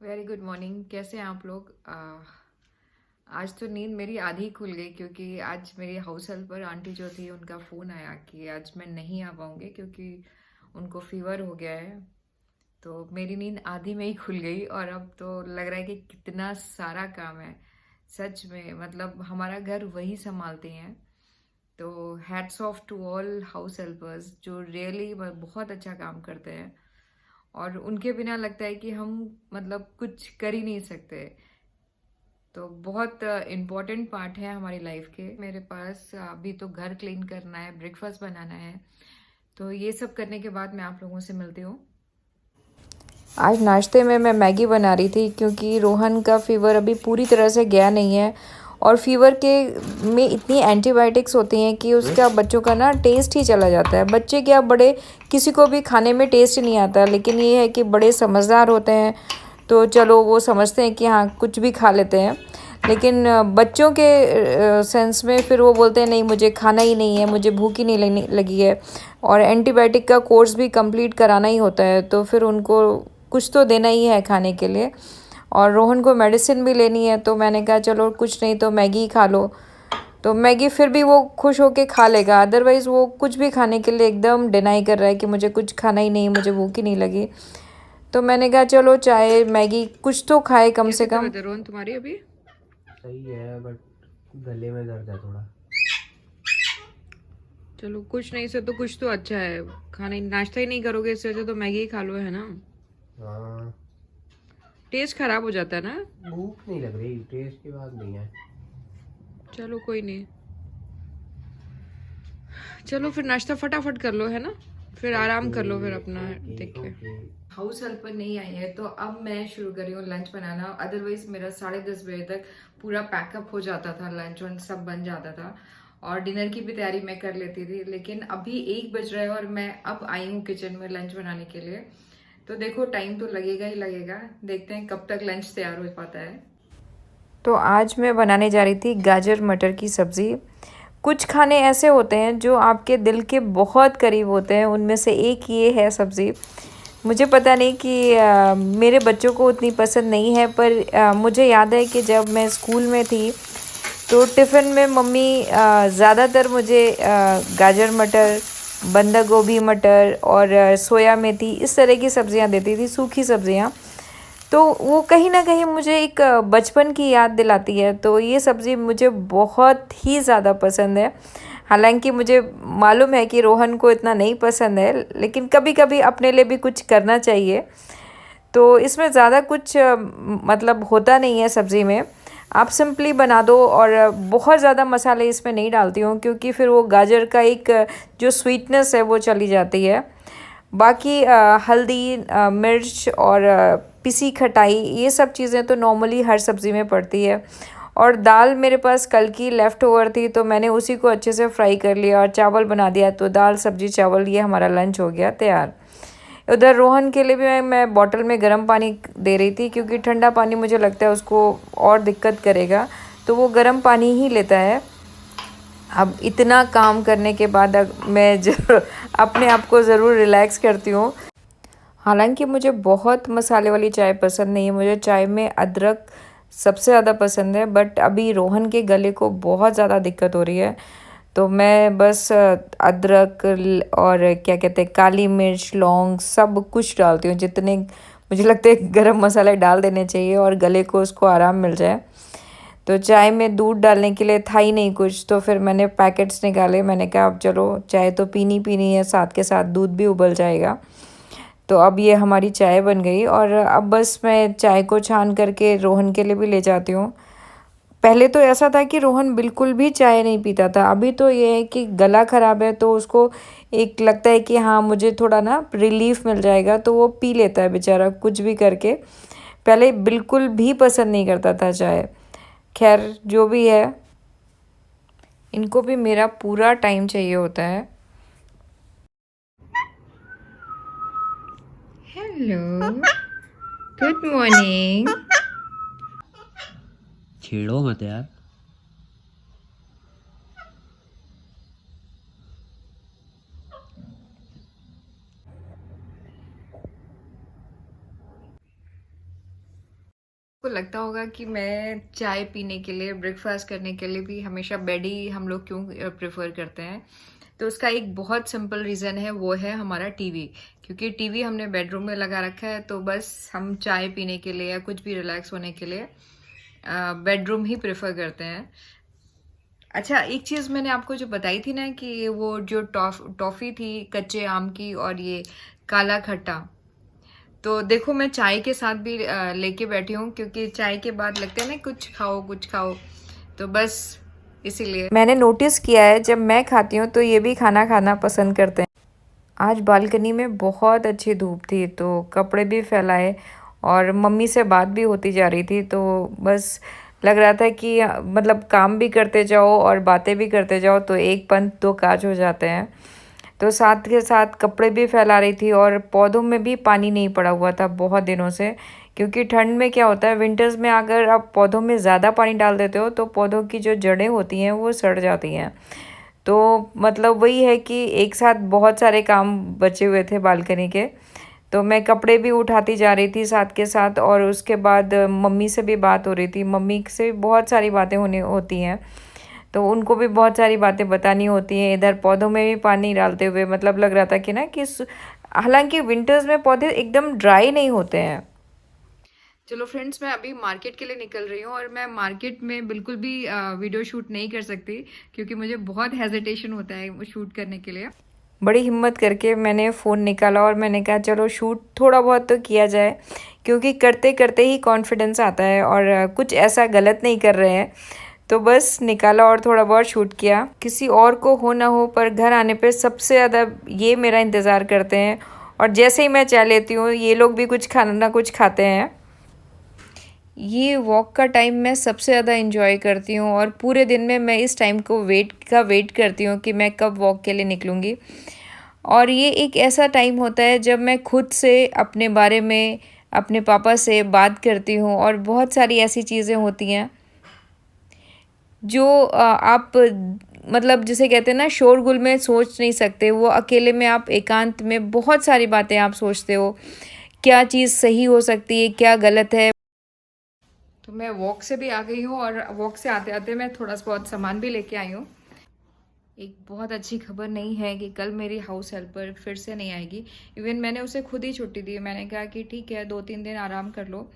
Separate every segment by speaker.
Speaker 1: Very good morning. कैसे हैं आप लोग? आज तो नींद मेरी आधी खुल गई क्योंकि आज मेरी हाउस हेल्पर आंटी जो थी उनका फ़ोन आया कि आज मैं नहीं आ पाऊँगी क्योंकि उनको फीवर हो गया है। तो मेरी नींद आधी में ही खुल गई और अब तो लग रहा है कि कितना सारा काम है। सच में मतलब हमारा घर वही संभालती हैं। तो hats off to all house helpers जो रियली बहुत अच्छा काम करते हैं और उनके बिना लगता है कि हम मतलब कुछ कर ही नहीं सकते। तो बहुत इम्पोर्टेंट पार्ट है हमारी लाइफ के। मेरे पास अभी तो घर क्लीन करना है, ब्रेकफास्ट बनाना है, तो ये सब करने के बाद मैं आप लोगों से मिलती हूँ। आज नाश्ते में मैं मैगी बना रही थी क्योंकि रोहन का फीवर अभी पूरी तरह से गया नहीं है और फीवर के में इतनी एंटीबायोटिक्स होती हैं कि उसका बच्चों का ना टेस्ट ही चला जाता है। बच्चे क्या बड़े किसी को भी खाने में टेस्ट ही नहीं आता, लेकिन ये है कि बड़े समझदार होते हैं तो चलो वो समझते हैं कि हाँ कुछ भी खा लेते हैं। लेकिन बच्चों के सेंस में फिर वो बोलते हैं नहीं मुझे खाना ही नहीं है, मुझे भूख ही नहीं लगने लगी है और एंटीबायोटिक का कोर्स भी कंप्लीट कराना ही होता है, तो फिर उनको कुछ तो देना ही है खाने के लिए। और रोहन को मेडिसिन भी लेनी है तो मैंने कहा चलो कुछ नहीं तो मैगी ही खा लो। तो मैगी फिर भी वो खुश होके खा लेगा, अदरवाइज़ वो कुछ भी खाने के लिए एकदम डिनाई कर रहा है कि मुझे कुछ खाना ही नहीं, मुझे भूख ही नहीं लगी। तो मैंने कहा चलो चाहे मैगी कुछ तो खाए कम से कम। रोहन तुम्हारी अभी
Speaker 2: सही है बट गले में दर्द है थोड़ा।
Speaker 1: चलो कुछ नहीं से तो कुछ तो अच्छा है। खाना नाश्ता ही नहीं करोगे इससे अच्छा तो मैगी ही खा लो, है ना।
Speaker 2: हाँ,
Speaker 1: टेस्ट खराब हो जाता है ना।
Speaker 2: भूख नहीं लग रही, टेस्ट की बात नहीं है।
Speaker 1: चलो कोई नहीं, चलो फिर नाश्ता फटाफट कर लो, है ना, फिर आराम कर लो फिर अपना
Speaker 2: ओके
Speaker 1: देख के।
Speaker 2: ओके।
Speaker 1: हाउस हेल्पर नहीं आई है तो अब मैं शुरू कर रही हूँ लंच बनाना। अदरवाइज मेरा 10:30 बजे तक पूरा पैकअप हो जाता था, लंच वंच सब बन जाता था और डिनर की भी तैयारी मैं कर लेती थी। लेकिन अभी 1 बज रहा है और मैं अब आई हूँ किचन में लंच बनाने के लिए। तो देखो टाइम तो लगेगा ही लगेगा, देखते हैं कब तक लंच तैयार हो पाता है। तो आज मैं बनाने जा रही थी गाजर मटर की सब्ज़ी। कुछ खाने ऐसे होते हैं जो आपके दिल के बहुत करीब होते हैं, उनमें से एक ये है सब्ज़ी। मुझे पता नहीं कि मेरे बच्चों को उतनी पसंद नहीं है, पर मुझे याद है कि जब मैं स्कूल में थी तो टिफ़िन में मम्मी ज़्यादातर मुझे गाजर मटर, बंदा गोभी मटर और सोया मेथी इस तरह की सब्ज़ियाँ देती थी, सूखी सब्ज़ियाँ। तो वो कहीं न कहीं मुझे एक बचपन की याद दिलाती है, तो ये सब्ज़ी मुझे बहुत ही ज़्यादा पसंद है। हालाँकि मुझे मालूम है कि रोहन को इतना नहीं पसंद है, लेकिन कभी-कभी अपने लिए भी कुछ करना चाहिए। तो इसमें ज़्यादा कुछ मतलब होता नहीं है सब्ज़ी में। आप सिंपली बना दो और बहुत ज़्यादा मसाले इसमें नहीं डालती हूँ क्योंकि फिर वो गाजर का एक जो स्वीटनेस है वो चली जाती है। बाकी हल्दी, मिर्च और पिसी खटाई ये सब चीज़ें तो नॉर्मली हर सब्ज़ी में पड़ती है। और दाल मेरे पास कल की लेफ़्ट ओवर थी तो मैंने उसी को अच्छे से फ्राई कर लिया और चावल बना दिया, तो दाल सब्ज़ी चावल ये हमारा लंच हो गया तैयार। उधर रोहन के लिए भी मैं बॉटल में गर्म पानी दे रही थी क्योंकि ठंडा पानी मुझे लगता है उसको और दिक्कत करेगा, तो वो गर्म पानी ही लेता है। अब इतना काम करने के बाद मैं ज़रूर अपने आप को ज़रूर रिलैक्स करती हूँ। हालांकि मुझे बहुत मसाले वाली चाय पसंद नहीं है, मुझे चाय में अदरक सबसे ज़्यादा पसंद है, बट अभी रोहन के गले को बहुत ज़्यादा दिक्कत हो रही है तो मैं बस अदरक और क्या कहते हैं काली मिर्च लौंग सब कुछ डालती हूँ, जितने मुझे लगता है गरम मसाले डाल देने चाहिए और गले को उसको आराम मिल जाए। तो चाय में दूध डालने के लिए था ही नहीं कुछ, तो फिर मैंने पैकेट्स निकाले। मैंने कहा अब चलो चाय तो पीनी पीनी है, साथ के साथ दूध भी उबल जाएगा। तो अब ये हमारी चाय बन गई और अब बस मैं चाय को छान करके रोहन के लिए भी ले जाती हूँ। पहले तो ऐसा था कि रोहन बिल्कुल भी चाय नहीं पीता था, अभी तो ये है कि गला ख़राब है तो उसको एक लगता है कि हाँ मुझे थोड़ा ना रिलीफ मिल जाएगा, तो वो पी लेता है बेचारा कुछ भी करके। पहले बिल्कुल भी पसंद नहीं करता था चाय। खैर जो भी है, इनको भी मेरा पूरा टाइम चाहिए होता है। Hello, good morning.
Speaker 2: छेड़ो मत यार।
Speaker 1: को लगता होगा कि मैं चाय पीने के लिए, ब्रेकफास्ट करने के लिए भी हमेशा बेड ही हम लोग क्यों प्रेफर करते हैं। तो उसका एक बहुत सिंपल रीज़न है, वो है हमारा टीवी। क्योंकि टीवी हमने बेडरूम में लगा रखा है, तो बस हम चाय पीने के लिए या कुछ भी रिलैक्स होने के लिए बेडरूम ही प्रेफर करते हैं। अच्छा, एक चीज़ मैंने आपको जो बताई थी ना कि वो जो टॉफ़ी थी कच्चे आम की और ये काला खट्टा, तो देखो मैं चाय के साथ भी लेके बैठी हूँ, क्योंकि चाय के बाद लगता है ना कुछ खाओ कुछ खाओ, तो बस इसीलिए मैंने नोटिस किया है जब मैं खाती हूँ तो ये भी खाना खाना पसंद करते हैं। आज बालकनी में बहुत अच्छी धूप थी, तो कपड़े भी फैलाए और मम्मी से बात भी होती जा रही थी, तो बस लग रहा था कि मतलब काम भी करते जाओ और बातें भी करते जाओ, तो एक पंथ दो काज हो जाते हैं। तो साथ के साथ कपड़े भी फैला रही थी और पौधों में भी पानी नहीं पड़ा हुआ था बहुत दिनों से। क्योंकि ठंड में क्या होता है, विंटर्स में अगर आप पौधों में ज़्यादा पानी डाल देते हो तो पौधों की जो जड़ें होती हैं वो सड़ जाती हैं। तो मतलब वही है कि एक साथ बहुत सारे काम बचे हुए थे बालकनी के, तो मैं कपड़े भी उठाती जा रही थी साथ के साथ, और उसके बाद मम्मी से भी बात हो रही थी। मम्मी से बहुत सारी बातें होती हैं, तो उनको भी बहुत सारी बातें बतानी होती हैं। इधर पौधों में भी पानी डालते हुए मतलब लग रहा था कि ना कि हालांकि विंटर्स में पौधे एकदम ड्राई नहीं होते हैं। चलो फ्रेंड्स, मैं अभी मार्केट के लिए निकल रही हूँ और मैं मार्केट में बिल्कुल भी वीडियो शूट नहीं कर सकती, क्योंकि मुझे बहुत हेजिटेशन होता है वो शूट करने के लिए। बड़ी हिम्मत करके मैंने फ़ोन निकाला और मैंने कहा चलो शूट थोड़ा बहुत तो किया जाए, क्योंकि करते करते ही कॉन्फिडेंस आता है और कुछ ऐसा गलत नहीं कर रहे हैं। तो बस निकाला और थोड़ा बहुत शूट किया। किसी और को हो ना हो, पर घर आने पे सबसे ज़्यादा ये मेरा इंतज़ार करते हैं, और जैसे ही मैं चाय लेती हूँ ये लोग भी कुछ खाना ना कुछ खाते हैं। ये वॉक का टाइम मैं सबसे ज़्यादा इंजॉय करती हूँ, और पूरे दिन में मैं इस टाइम को वेट करती हूँ कि मैं कब वॉक के लिए निकलूँगी। और ये एक ऐसा टाइम होता है जब मैं खुद से अपने बारे में अपने पापा से बात करती हूँ, और बहुत सारी ऐसी चीज़ें होती हैं जो आप मतलब जिसे कहते हैं ना शोरगुल में सोच नहीं सकते, वो अकेले में आप एकांत में बहुत सारी बातें आप सोचते हो, क्या चीज़ सही हो सकती है क्या गलत है। तो मैं वॉक से भी आ गई हूँ, और वॉक से आते आते मैं थोड़ा सा बहुत सामान भी लेके आई हूँ। एक बहुत अच्छी खबर नहीं है कि कल मेरी हाउस हेल्पर फिर से नहीं आएगी। इवन मैंने उसे खुद ही छुट्टी दी। मैंने कहा कि ठीक है 2-3 दिन आराम कर लो,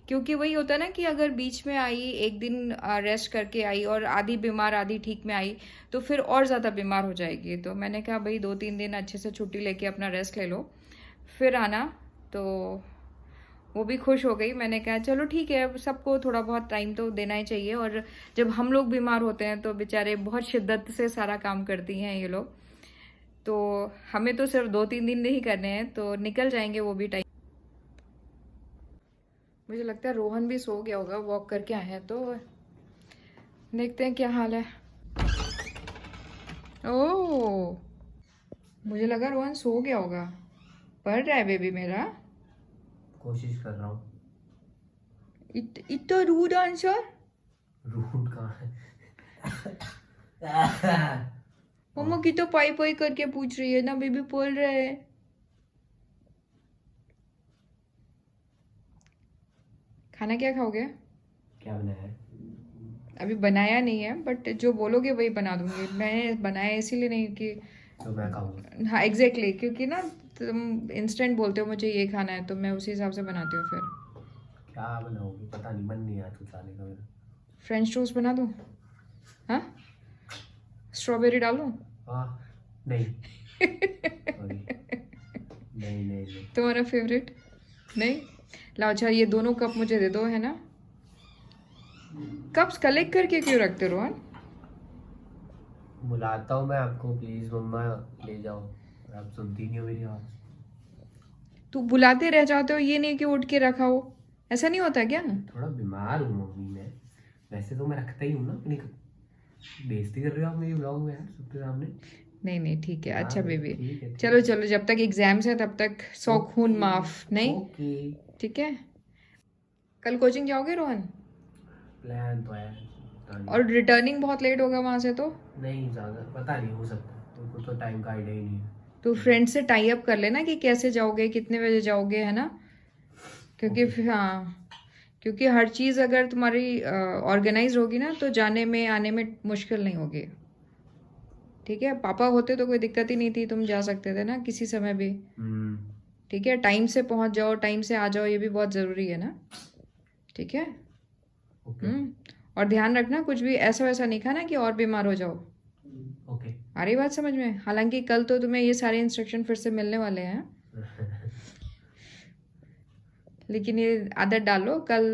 Speaker 1: क्योंकि वही होता है ना कि अगर बीच में आई, एक दिन रेस्ट करके आई और आधी बीमार आधी ठीक में आई, तो फिर और ज़्यादा बीमार हो जाएगी। तो मैंने कहा भाई 2-3 दिन अच्छे से छुट्टी लेके अपना रेस्ट ले लो, फिर आना। तो वो भी खुश हो गई। मैंने कहा चलो ठीक है, सबको थोड़ा बहुत टाइम तो देना ही चाहिए, और जब हम लोग बीमार होते हैं तो बेचारे बहुत शिद्दत से सारा काम करती हैं ये लोग, तो हमें तो सिर्फ 2-3 दिन नहीं करने हैं, तो निकल जाएंगे वो भी टाइम। मुझे लगता है रोहन भी सो गया होगा, वॉक करके आए हैं, तो देखते हैं क्या हाल है। ओह, मुझे लगा रोहन सो गया होगा। पढ़ रहा है बेबी मेरा।
Speaker 2: कोशिश कर रहा हूँ।
Speaker 1: इतना रूड आंसर।
Speaker 2: रूट कहाँ है?
Speaker 1: मम्मा की तो पाई पाई करके पूछ रही है ना, बेबी बोल रहा है। खाना क्या खाओगे?
Speaker 2: क्या बनाया है?
Speaker 1: अभी बनाया नहीं है, बट जो बोलोगे वही बना दूंगी। मैंने बनाया इसीलिए नहीं कि
Speaker 2: तो मैं खाऊंगा।
Speaker 1: हाँ एग्जैक्टली, क्योंकि ना तुम इंस्टेंट बोलते हो मुझे ये खाना है, तो मैं उसी हिसाब से बनाती हूँ। फिर
Speaker 2: क्या बनाओगी पता नहीं, मन नहीं आज कुछ आने का मेरा।
Speaker 1: फ्रेंच टोस्ट बना दूँ? हाँ, स्ट्रॉबेरी डालूँ?
Speaker 2: हाँ नहीं सॉरी, नहीं नहीं नहीं।
Speaker 1: तुम्हारा फेवरेट? नहीं? लाओ, अच्छा ये दोनों कप मुझे दे दो, है ना। कप्स कलेक्ट करके क्यों रखते हो रोहन?
Speaker 2: बुलाता हूँ मैं आपको, प्लीज मम्मा ले जाओ, और आप सुनती नहीं हो मेरी आवाज़।
Speaker 1: तू बुलाते रह जाते हो, ये नहीं कि उठ के रखा हो। ऐसा नहीं होता क्या?
Speaker 2: थोड़ा बीमार हूँ मम्मी मैं, वैसे तो मैं रखता ही हूँ ना अपनी। बेइज्जती कर रहे हो आप मेरी ब्लॉग में यार सबके सामने।
Speaker 1: नहीं नहीं ठीक है, अच्छा
Speaker 2: हाँ
Speaker 1: बेबी।
Speaker 2: ठीक है
Speaker 1: चलो चलो, जब तक एग्जाम्स है तब तक 100 खून माफ नहीं।
Speaker 2: ओके।
Speaker 1: ठीक है। कल कोचिंग जाओगे रोहन?
Speaker 2: प्लान तो है, पता नहीं।
Speaker 1: और रिटर्निंग बहुत लेट होगा वहां से, तो
Speaker 2: नहीं ज़्यादा पता नहीं, हो सकता है, तो कुछ तो टाइम का आइडिया ही नहीं है।
Speaker 1: तो फ्रेंड से टाई अप कर लेना कि कैसे जाओगे, कितने बजे जाओगे, है ना। क्योंकि
Speaker 2: ओके।
Speaker 1: हाँ, क्योंकि हर चीज़ अगर तुम्हारी ऑर्गेनाइज होगी ना तो जाने में आने में मुश्किल नहीं होगी। ठीक है, पापा होते तो कोई दिक्कत ही नहीं थी, तुम जा सकते थे ना किसी समय भी। ठीक है, टाइम से पहुंच जाओ, टाइम से आ जाओ, ये भी बहुत ज़रूरी है ना। ठीक है।
Speaker 2: ओके
Speaker 1: और ध्यान रखना कुछ भी ऐसा वैसा नहीं खाना कि और बीमार हो जाओ।
Speaker 2: ओके
Speaker 1: आ रही बात समझ में? हालांकि कल तो तुम्हें ये सारे इंस्ट्रक्शन फिर से मिलने वाले हैं, लेकिन ये आदत डालो। कल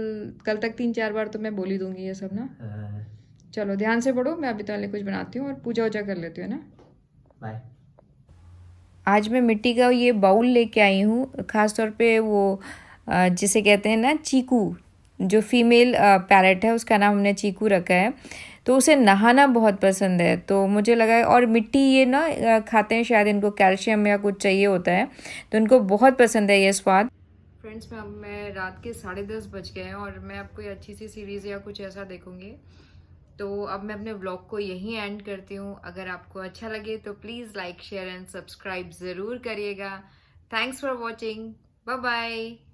Speaker 1: कल तक 3-4 बार तो मैं बोल ही दूंगी ये सब ना। चलो ध्यान से पढ़ो, मैं अभी तक कुछ बनाती हूँ और पूजा वूजा कर लेती हूँ ना।
Speaker 2: बाय।
Speaker 1: आज मैं मिट्टी का ये बाउल लेके आई हूँ, ख़ास तौर पे वो जिसे कहते हैं ना चीकू, जो फीमेल पैरट है उसका नाम हमने चीकू रखा है। तो उसे नहाना बहुत पसंद है, तो मुझे लगा, और मिट्टी ये ना खाते हैं, शायद इनको कैल्शियम या कुछ चाहिए होता है, तो इनको बहुत पसंद है ये स्वाद। फ्रेंड्स, मैं रात के 10:30 बज गए हैं और मैं अब कोई अच्छी सी सीरीज़ या कुछ ऐसा देखूंगी। तो अब मैं अपने व्लॉग को यहीं एंड करती हूँ। अगर आपको अच्छा लगे तो please like share and subscribe ज़रूर करिएगा। Thanks for watching. Bye bye.